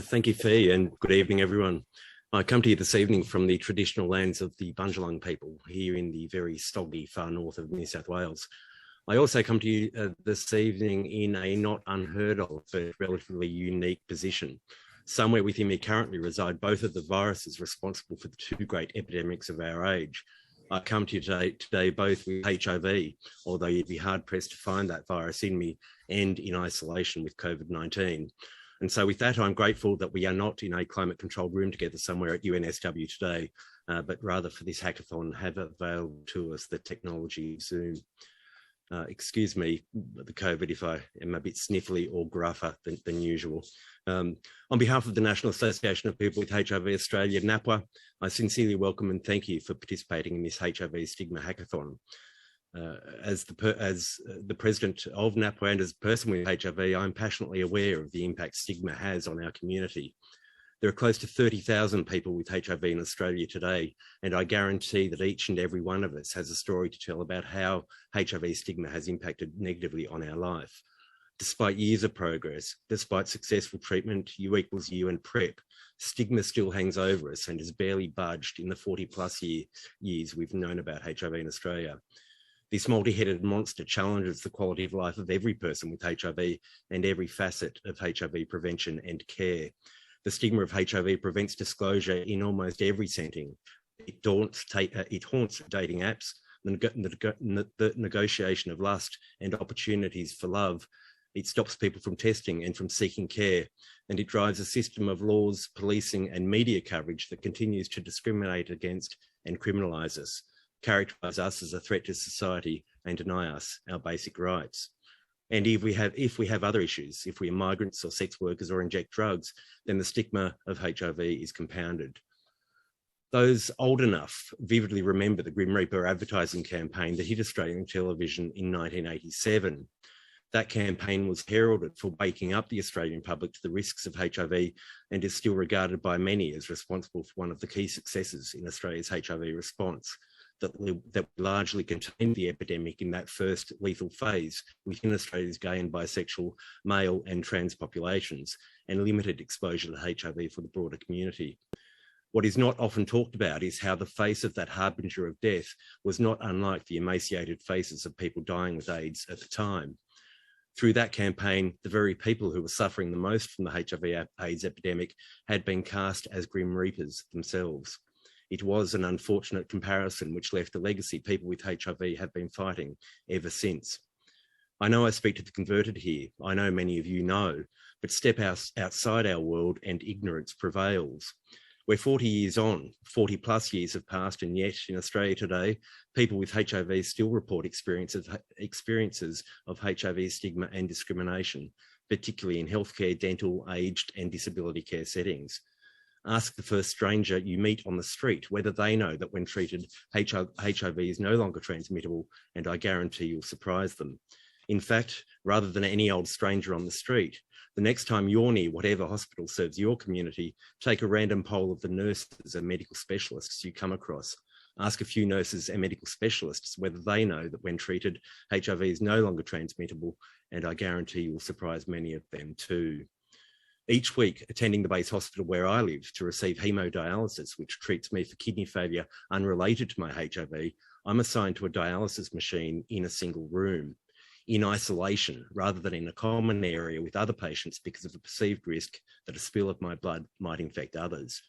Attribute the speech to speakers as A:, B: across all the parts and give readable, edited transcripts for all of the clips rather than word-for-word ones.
A: Thank you, Fee, and good evening, everyone. I come to you this evening from the traditional lands of the Bundjalung people here in the very stoggy far north of New South Wales. I also come to you this evening in a not unheard of but relatively unique position. Somewhere within me currently reside both of the viruses responsible for the two great epidemics of our age. I come to you today both with HIV, although you'd be hard-pressed to find that virus in me, and in isolation with COVID-19. And so with that, I'm grateful that we are not in a climate-controlled room together somewhere at UNSW today, but rather for this hackathon have available to us the technology of Zoom. Excuse me, the COVID, if I am a bit sniffly or gruffer than usual. On behalf of the National Association of People with HIV Australia, NAPWHA, I sincerely welcome and thank you for participating in this HIV Stigma hackathon. As the president of NAPWHA and as a person with HIV, I'm passionately aware of the impact stigma has on our community. There are close to 30,000 people with HIV in Australia today, and I guarantee that each and every one of us has a story to tell about how HIV stigma has impacted negatively on our life. Despite years of progress, despite successful treatment, U=U and PrEP, stigma still hangs over us and has barely budged in the 40+ years we've known about HIV in Australia. This multi-headed monster challenges the quality of life of every person with HIV and every facet of HIV prevention and care. The stigma of HIV prevents disclosure in almost every setting. It haunts dating apps, the negotiation of lust and opportunities for love. It stops people from testing and from seeking care, and it drives a system of laws, policing and media coverage that continues to discriminate against and criminalise us, characterise us as a threat to society and deny us our basic rights. And if we have other issues, if we are migrants or sex workers or inject drugs, then the stigma of HIV is compounded. Those old enough vividly remember the Grim Reaper advertising campaign that hit Australian television in 1987. That campaign was heralded for waking up the Australian public to the risks of HIV and is still regarded by many as responsible for one of the key successes in Australia's HIV response, that largely contained the epidemic in that first lethal phase within Australia's gay and bisexual, male and trans populations, and limited exposure to HIV for the broader community. What is not often talked about is how the face of that harbinger of death was not unlike the emaciated faces of people dying with AIDS at the time. Through that campaign, the very people who were suffering the most from the HIV/AIDS epidemic had been cast as Grim Reapers themselves. It was an unfortunate comparison which left a legacy people with HIV have been fighting ever since. I know I speak to the converted here. I know many of you know, but step outside our world and ignorance prevails. We're 40 years on, 40+ years have passed, and yet in Australia today, people with HIV still report experiences of HIV stigma and discrimination, particularly in healthcare, dental, aged and disability care settings. Ask the first stranger you meet on the street whether they know that when treated, HIV is no longer transmittable, and I guarantee you'll surprise them. In fact, rather than any old stranger on the street, the next time you're near whatever hospital serves your community, take a random poll of the nurses and medical specialists you come across. Ask a few nurses and medical specialists whether they know that when treated, HIV is no longer transmittable, and I guarantee you'll surprise many of them too. Each week, attending the base hospital where I live to receive hemodialysis, which treats me for kidney failure unrelated to my HIV, I'm assigned to a dialysis machine in a single room, in isolation, rather than in a common area with other patients because of a perceived risk that a spill of my blood might infect others.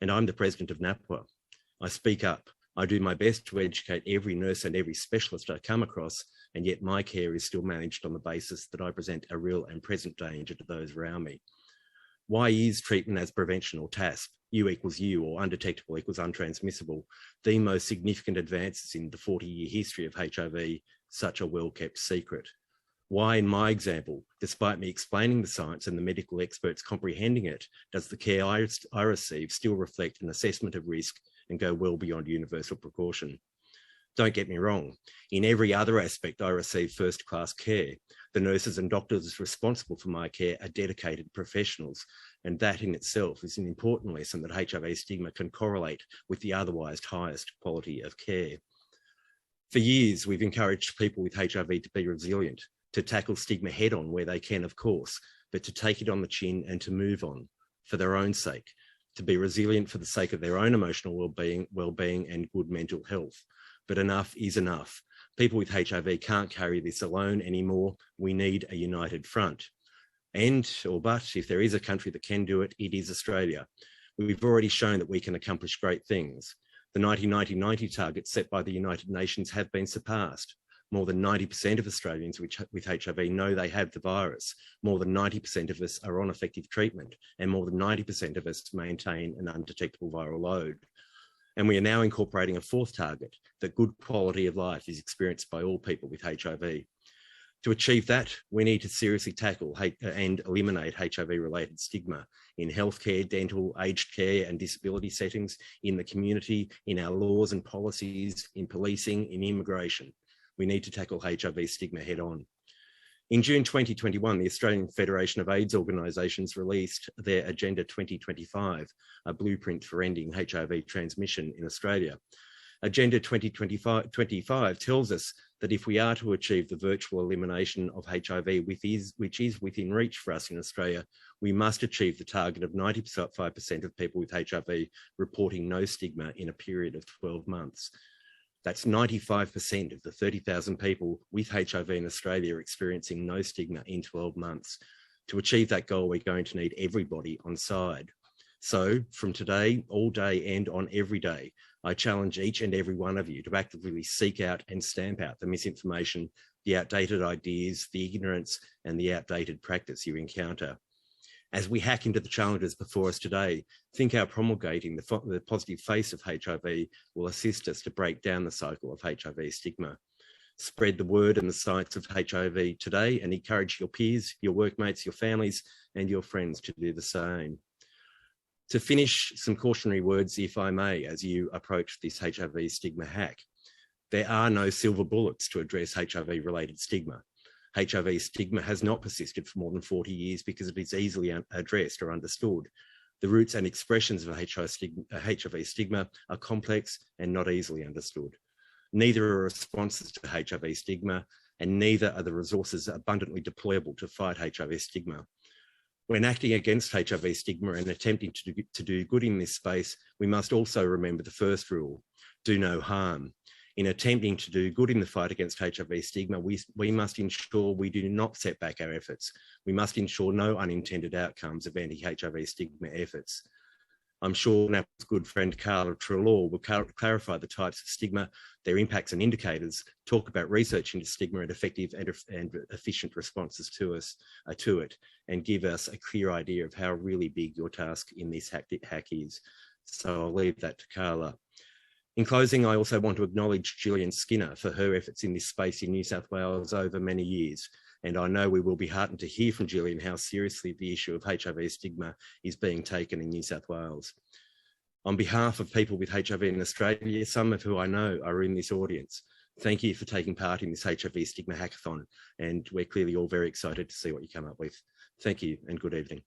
A: And I'm the president of NAPWHA. I speak up. I do my best to educate every nurse and every specialist I come across, and yet my care is still managed on the basis that I present a real and present danger to those around me. Why is treatment as prevention, or TASP, U=U or undetectable equals untransmissible, the most significant advances in the 40-year history of HIV such a well-kept secret? Why, in my example, despite me explaining the science and the medical experts comprehending it, does the care I receive still reflect an assessment of risk and go well beyond universal precaution? Don't get me wrong, in every other aspect I receive first-class care. The nurses and doctors responsible for my care are dedicated professionals, and that in itself is an important lesson that HIV stigma can correlate with the otherwise highest quality of care. For years, we've encouraged people with HIV to be resilient, to tackle stigma head-on where they can, of course, but to take it on the chin and to move on. for their own sake, to be resilient for the sake of their own emotional well-being and good mental health. But enough is enough. People with HIV can't carry this alone anymore. We need a united front. But if there is a country that can do it, it is Australia. We've already shown that we can accomplish great things. The 1990 targets set by the United Nations have been surpassed. More than 90% of Australians with HIV know they have the virus. More than 90% of us are on effective treatment, and more than 90% of us maintain an undetectable viral load. And we are now incorporating a fourth target, that good quality of life is experienced by all people with HIV. To achieve that, we need to seriously tackle and eliminate HIV-related stigma in healthcare, dental, aged care and disability settings, in the community, in our laws and policies, in policing, in immigration. We need to tackle HIV stigma head on. In June 2021, the Australian Federation of AIDS Organisations released their Agenda 2025, a blueprint for ending HIV transmission in Australia. Agenda 2025 tells us that if we are to achieve the virtual elimination of HIV, which is within reach for us in Australia, we must achieve the target of 95% of people with HIV reporting no stigma in a period of 12 months. That's 95% of the 30,000 people with HIV in Australia experiencing no stigma in 12 months. To achieve that goal, we're going to need everybody on side. So from today, all day and on every day, I challenge each and every one of you to actively seek out and stamp out the misinformation, the outdated ideas, the ignorance, and the outdated practice you encounter. As we hack into the challenges before us today, think how promulgating the positive face of HIV will assist us to break down the cycle of HIV stigma. Spread the word and the science of HIV today, and encourage your peers, your workmates, your families, and your friends to do the same. To finish, some cautionary words, if I may, as you approach this HIV stigma hack. There are no silver bullets to address HIV-related stigma. HIV stigma has not persisted for more than 40 years because it is easily addressed or understood. The roots and expressions of HIV stigma are complex and not easily understood. Neither are responses to HIV stigma, and neither are the resources abundantly deployable to fight HIV stigma. When acting against HIV stigma and attempting to do good in this space, we must also remember the first rule: do no harm. In attempting to do good in the fight against HIV stigma, we must ensure we do not set back our efforts. We must ensure no unintended outcomes of anti-HIV stigma efforts. I'm sure NAPWHA's good friend Carla Treloar will clarify the types of stigma, their impacts and indicators, talk about research into stigma and effective and efficient responses to it, and give us a clear idea of how really big your task in this hack is. So I'll leave that to Carla. In closing, I also want to acknowledge Gillian Skinner for her efforts in this space in New South Wales over many years. And I know we will be heartened to hear from Gillian how seriously the issue of HIV stigma is being taken in New South Wales. On behalf of people with HIV in Australia, some of who I know are in this audience, thank you for taking part in this HIV stigma hackathon. And we're clearly all very excited to see what you come up with. Thank you and good evening.